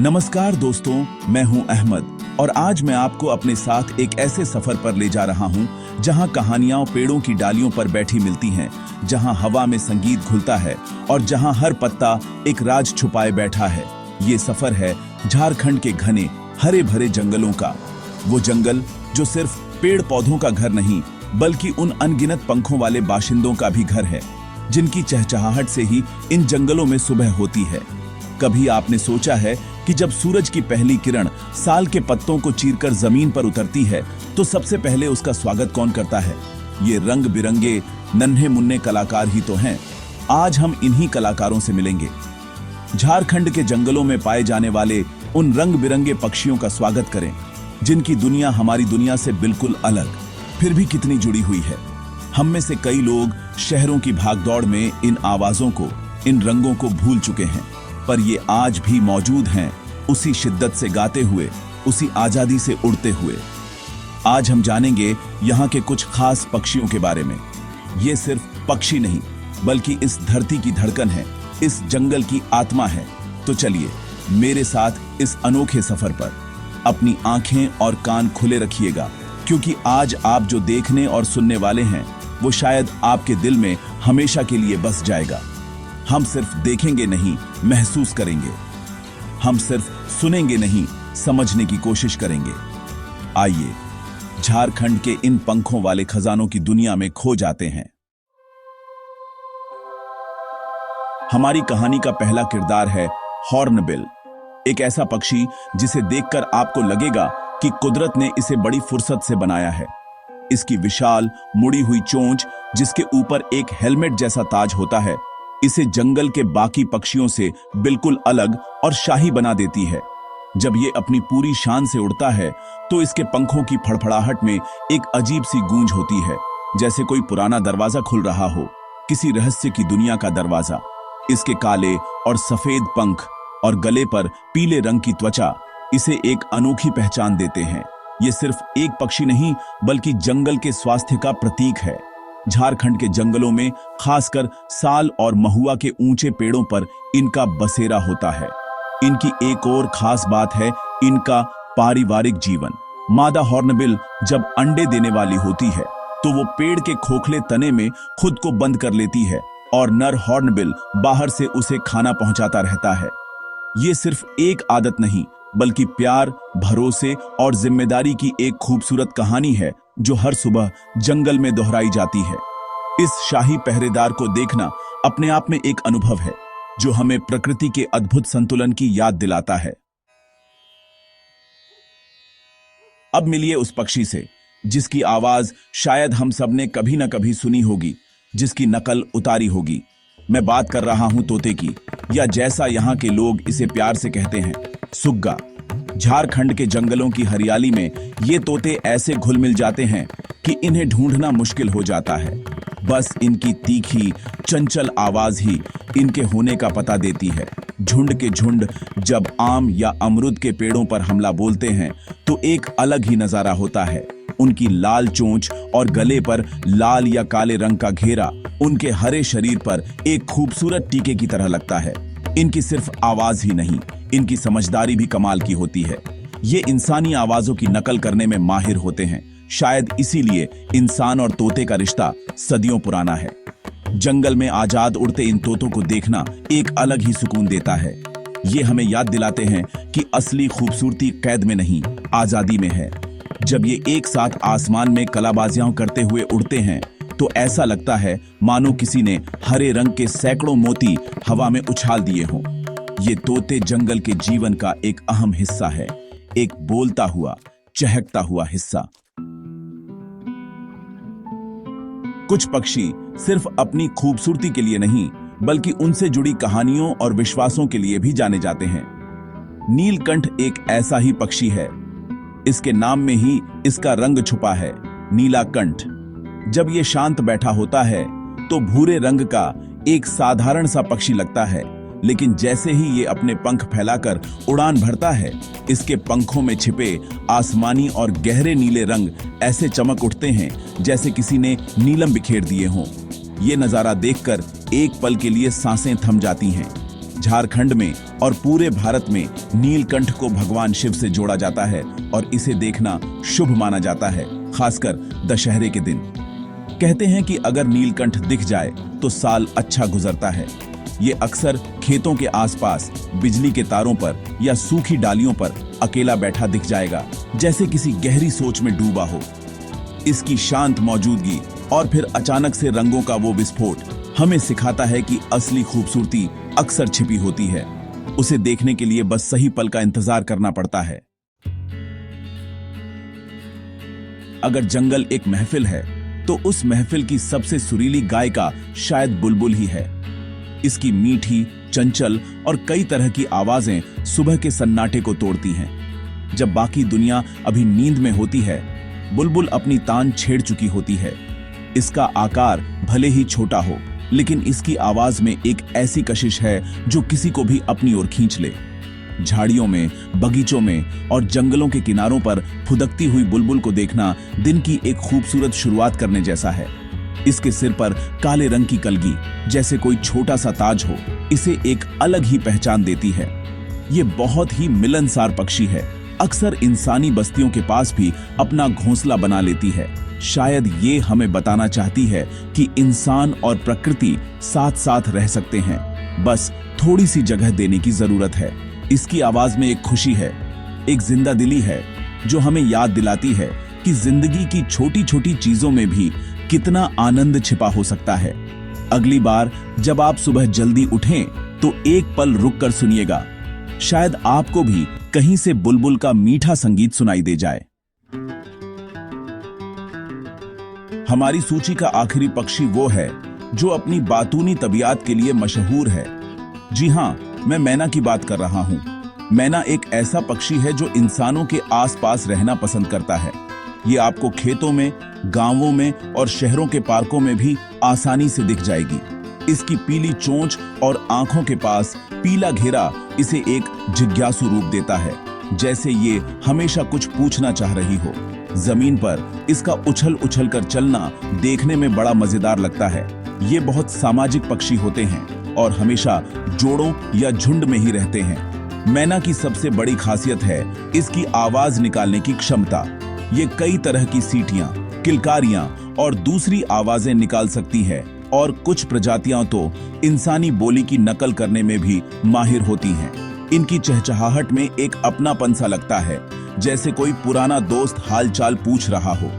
नमस्कार दोस्तों, मैं हूं अहमद और आज मैं आपको अपने साथ एक ऐसे सफर पर ले जा रहा हूं जहां कहानियां पेड़ों की डालियों पर बैठी मिलती हैं, जहां हवा में संगीत घुलता है और जहां हर पत्ता एक राज छुपाए बैठा है। ये सफर है झारखंड के घने हरे भरे जंगलों का। वो जंगल जो सिर्फ पेड़ पौधों का घर नहीं बल्कि उन अनगिनत पंखों वाले बाशिंदों का भी घर है, जिनकी चहचहाहट से ही इन जंगलों में सुबह होती है। कभी आपने सोचा है कि जब सूरज की पहली किरण साल के पत्तों को चीरकर जमीन पर उतरती है तो सबसे पहले उसका स्वागत कौन करता है? ये रंग बिरंगे नन्हे मुन्ने कलाकार ही तो हैं। आज हम इन्हीं कलाकारों से मिलेंगे। झारखंड के जंगलों में पाए जाने वाले उन रंग बिरंगे पक्षियों का स्वागत करें, जिनकी दुनिया हमारी दुनिया से बिल्कुल अलग फिर भी कितनी जुड़ी हुई है। हम में से कई लोग शहरों की भागदौड़ में इन आवाजों को, इन रंगों को भूल चुके हैं, पर ये आज भी मौजूद हैं, उसी शिद्दत से गाते हुए, उसी आजादी से उड़ते हुए। आज हम जानेंगे यहाँ के कुछ खास पक्षियों के बारे में। ये सिर्फ पक्षी नहीं बल्कि इस धरती की धड़कन है, इस जंगल की आत्मा है। तो चलिए मेरे साथ इस अनोखे सफर पर अपनी आंखें और कान खुले रखिएगा, क्योंकि आज आप जो देखने और सुनने वाले हैं वो शायद आपके दिल में हमेशा के लिए बस जाएगा। हम सिर्फ देखेंगे नहीं, महसूस करेंगे। हम सिर्फ सुनेंगे नहीं, समझने की कोशिश करेंगे। आइए झारखंड के इन पंखों वाले खजानों की दुनिया में खो जाते हैं। हमारी कहानी का पहला किरदार है हॉर्नबिल, एक ऐसा पक्षी जिसे देखकर आपको लगेगा कि कुदरत ने इसे बड़ी फुर्सत से बनाया है। इसकी विशाल मुड़ी हुई चोंच, जिसके ऊपर एक हेलमेट जैसा ताज होता है, इसे जंगल के बाकी पक्षियों से बिल्कुल अलग और शाही बना देती है। जब ये अपनी पूरी शान से उड़ता है तो इसके पंखों की फड़फड़ाहट में एक अजीब सी गूंज होती है, जैसे कोई पुराना दरवाजा खुल रहा हो, किसी रहस्य की दुनिया का दरवाजा। इसके काले और सफेद पंख और गले पर पीले रंग की त्वचा इसे एक अनोखी पहचान देते हैं। ये सिर्फ एक पक्षी नहीं बल्कि जंगल के स्वास्थ्य का प्रतीक है। झारखंड के जंगलों में खासकर साल और महुआ के ऊंचे पेड़ों पर इनका बसेरा होता है। इनकी एक और खास बात है इनका पारिवारिक जीवन। मादा हॉर्नबिल जब अंडे देने वाली होती है तो वो पेड़ के खोखले तने में खुद को बंद कर लेती है और नर हॉर्नबिल बाहर से उसे खाना पहुंचाता रहता है। ये सिर्फ एक आदत नहीं बल्कि प्यार, भरोसे और जिम्मेदारी की एक खूबसूरत कहानी है जो हर सुबह जंगल में दोहराई जाती है। इस शाही पहरेदार को देखना अपने आप में एक अनुभव है जो हमें प्रकृति के अद्भुत संतुलन की याद दिलाता है। अब मिलिए उस पक्षी से जिसकी आवाज शायद हम सब ने कभी न कभी सुनी होगी, जिसकी नकल उतारी होगी। मैं बात कर रहा हूं तोते की, या जैसा यहां के लोग इसे प्यार से कहते हैं, सुग्गा। झारखंड के जंगलों की हरियाली में ये तोते ऐसे घुल मिल जाते हैं कि इन्हें ढूंढना मुश्किल हो जाता है। बस इनकी तीखी, चंचल आवाज ही इनके होने का पता देती है। झुंड के झुंड जब आम या अमरूद के पेड़ों पर हमला बोलते हैं तो एक अलग ही नजारा होता है। उनकी लाल चोंच और गले पर लाल या काले रंग का घेरा उनके हरे शरीर पर एक खूबसूरत टीके की तरह लगता है। इनकी सिर्फ आवाज ही नहीं, इनकी समझदारी भी कमाल की होती है। ये इंसानी आवाजों की नकल करने में माहिर होते हैं। शायद इसीलिए इंसान और तोते का रिश्ता सदियों पुराना है। जंगल में आजाद उड़ते इन तोतों को देखना एक अलग ही सुकून देता है। ये हमें याद दिलाते हैं कि असली खूबसूरती कैद में नहीं, आजादी में है। जब ये एक साथ आसमान में कलाबाजियां करते हुए उड़ते हैं तो ऐसा लगता है मानो किसी ने हरे रंग के सैकड़ों मोती हवा में उछाल दिए हों। ये तोते जंगल के जीवन का एक अहम हिस्सा है, एक बोलता हुआ, चहकता हुआ हिस्सा। कुछ पक्षी सिर्फ अपनी खूबसूरती के लिए नहीं बल्कि उनसे जुड़ी कहानियों और विश्वासों के लिए भी जाने जाते हैं। नीलकंठ एक ऐसा ही पक्षी है। इसके नाम में ही इसका रंग छुपा है, नीला कंठ। जब ये शांत बैठा होता है तो भूरे रंग का एक साधारण सा पक्षी लगता है, लेकिन जैसे ही ये अपने पंख फैलाकर उड़ान भरता है, इसके पंखों में छिपे आसमानी और गहरे नीले रंग ऐसे चमक उठते हैं जैसे किसी ने नीलम बिखेर दिए हों। ये नजारा देखकर एक पल के लिए सांसें थम जाती हैं। झारखंड में और पूरे भारत में नीलकंठ को भगवान शिव से जोड़ा जाता है और इसे देखना शुभ माना जाता है, खासकर दशहरे के दिन। कहते हैं कि अगर नीलकंठ दिख जाए तो साल अच्छा गुजरता है। ये अक्सर खेतों के आसपास, बिजली के तारों पर या सूखी डालियों पर अकेला बैठा दिख जाएगा, जैसे किसी गहरी सोच में डूबा हो। इसकी शांत मौजूदगी और फिर अचानक से रंगों का वो विस्फोट हमें सिखाता है कि असली खूबसूरती अक्सर छिपी होती है। उसे देखने के लिए बस सही पल का इंतजार करना पड़ता है। अगर जंगल एक महफिल है तो उस महफिल की सबसे सुरीली गायिका शायद बुलबुल ही है। इसकी मीठी, चंचल और कई तरह की आवाजें सुबह के सन्नाटे को तोड़ती हैं। जब बाकी दुनिया अभी नींद में होती है, बुलबुल अपनी तान छेड़ चुकी होती है। इसका आकार भले ही छोटा हो, लेकिन इसकी आवाज में एक ऐसी कशिश है जो किसी को भी अपनी ओर खींच ले। झाड़ियों में, बगीचों में और जंगलों के किनारों पर फुदकती हुई बुलबुल को देखना दिन की एक खूबसूरत शुरुआत करने जैसा है। इसके सिर पर काले रंग की कलगी जैसे कोई छोटा सा ताज हो, इसे एक अलग ही पहचान देती है। ये बहुत ही मिलनसार पक्षी है। अक्सर इंसानी बस्तियों के पास भी अपना घोंसला बना लेती है। शायद ये हमें बताना चाहती है कि इंसान और प्रकृति साथ साथ रह सकते हैं, बस थोड़ी सी जगह देने की जरूरत है। इसकी आवाज में एक खुशी है, एक जिंदा दिली है जो हमें याद दिलाती है कि जिंदगी की छोटी छोटी चीजों में भी कितना आनंद छिपा हो सकता है। अगली बार जब आप सुबह जल्दी उठें तो एक पल रुक कर सुनिएगा। शायद आपको भी कहीं से बुलबुल का मीठा संगीत सुनाई दे जाए। हमारी सूची का आखिरी पक्षी वो है जो अपनी बातूनी तबीयत के लिए मशहूर है। जी हां, मैं मैना की बात कर रहा हूं। मैना एक ऐसा पक्षी है जो इंसानों के आसपास रहना पसंद करता है। ये आपको खेतों में, गांवों में और शहरों के पार्कों में भी आसानी से दिख जाएगी। इसकी पीली चोंच और आंखों के पास पीला घेरा इसे एक जिज्ञासु रूप देता है, जैसे ये हमेशा कुछ पूछना चाह रही हो। जमीन पर इसका उछल उछल कर चलना देखने में बड़ा मजेदार लगता है। ये बहुत सामाजिक पक्षी होते हैं और हमेशा जोड़ों या झुंड में ही रहते हैं। मैना की सबसे बड़ी खासियत है इसकी आवाज निकालने की क्षमता। ये कई तरह की सीटियां, किलकारियां और दूसरी आवाजें निकाल सकती है और कुछ प्रजातियां तो इंसानी बोली की नकल करने में भी माहिर होती हैं। इनकी चहचहाहट में एक अपनापन सा लगता है, जैसे कोई पुराना दोस्त हालचाल पूछ रहा हो।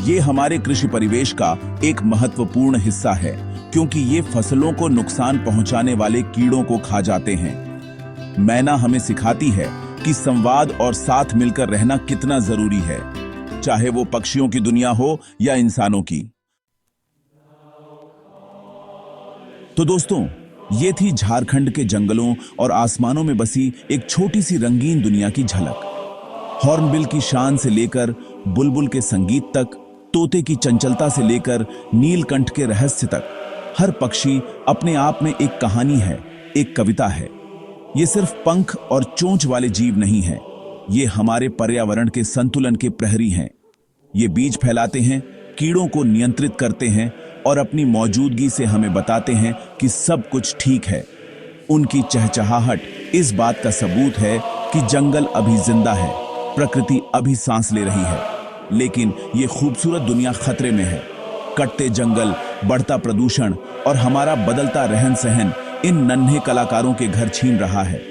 ये हमारे कृषि परिवेश का एक महत्वपूर्ण हिस्सा है, क्योंकि ये फसलों को नुकसान पहुंचाने वाले कीड़ों को खा जाते हैं। मैना हमें सिखाती है कि संवाद और साथ मिलकर रहना कितना जरूरी है, चाहे वो पक्षियों की दुनिया हो या इंसानों की। तो दोस्तों, ये थी झारखंड के जंगलों और आसमानों में बसी एक छोटी सी रंगीन दुनिया की झलक। हॉर्नबिल की शान से लेकर बुलबुल के संगीत तक, तोते की चंचलता से लेकर नीलकंठ के रहस्य तक, हर पक्षी अपने आप में एक कहानी है, एक कविता है। ये सिर्फ पंख और चोंच वाले जीव नहीं हैं, ये हमारे पर्यावरण के संतुलन के प्रहरी हैं। ये बीज फैलाते हैं, कीड़ों को नियंत्रित करते हैं और अपनी मौजूदगी से हमें बताते हैं कि सब कुछ ठीक है। उनकी चहचहाहट इस बात का सबूत है कि जंगल अभी जिंदा है, प्रकृति अभी सांस ले रही है। लेकिन ये खूबसूरत दुनिया खतरे में है। कटते जंगल, बढ़ता प्रदूषण और हमारा बदलता रहन सहन इन नन्हे कलाकारों के घर छीन रहा है।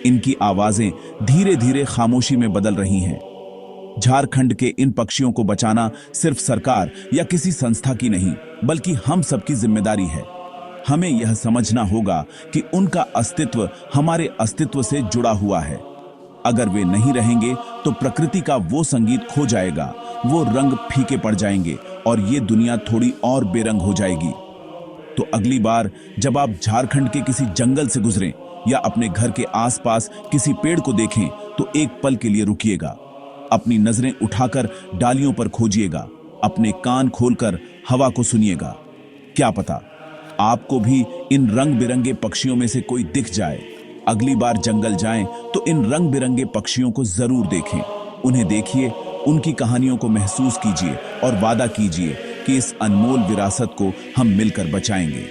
इनकी आवाजें धीरे धीरे खामोशी में बदल रही हैं। झारखंड के इन पक्षियों को बचाना सिर्फ सरकार या किसी संस्था की नहीं, बल्कि हम सबकी जिम्मेदारी है। हमें यह समझना होगा कि उनका अस्तित्व हमारे अस्तित्व से जुड़ा हुआ है। अगर वे नहीं रहेंगे तो प्रकृति का वो संगीत खो जाएगा, वो रंग फीके पड़ जाएंगे और ये दुनिया थोड़ी और बेरंग हो जाएगी। तो अगली बार जब आप झारखंड के किसी जंगल से गुजरें या अपने घर के आसपास किसी पेड़ को देखें तो एक पल के लिए रुकिएगा। अपनी नजरें उठाकर डालियों पर खोजिएगा, अपने कान खोलकर हवा को सुनिएगा। क्या पता आपको भी इन रंग बिरंगे पक्षियों में से कोई दिख जाए। अगली बार जंगल जाएं तो इन रंग बिरंगे पक्षियों को जरूर देखें। उन्हें देखिए, उनकी कहानियों को महसूस कीजिए और वादा कीजिए कि इस अनमोल विरासत को हम मिलकर बचाएंगे।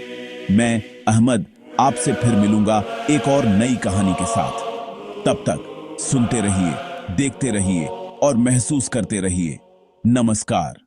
मैं अहमद आपसे फिर मिलूंगा एक और नई कहानी के साथ। तब तक सुनते रहिए, देखते रहिए और महसूस करते रहिए। नमस्कार।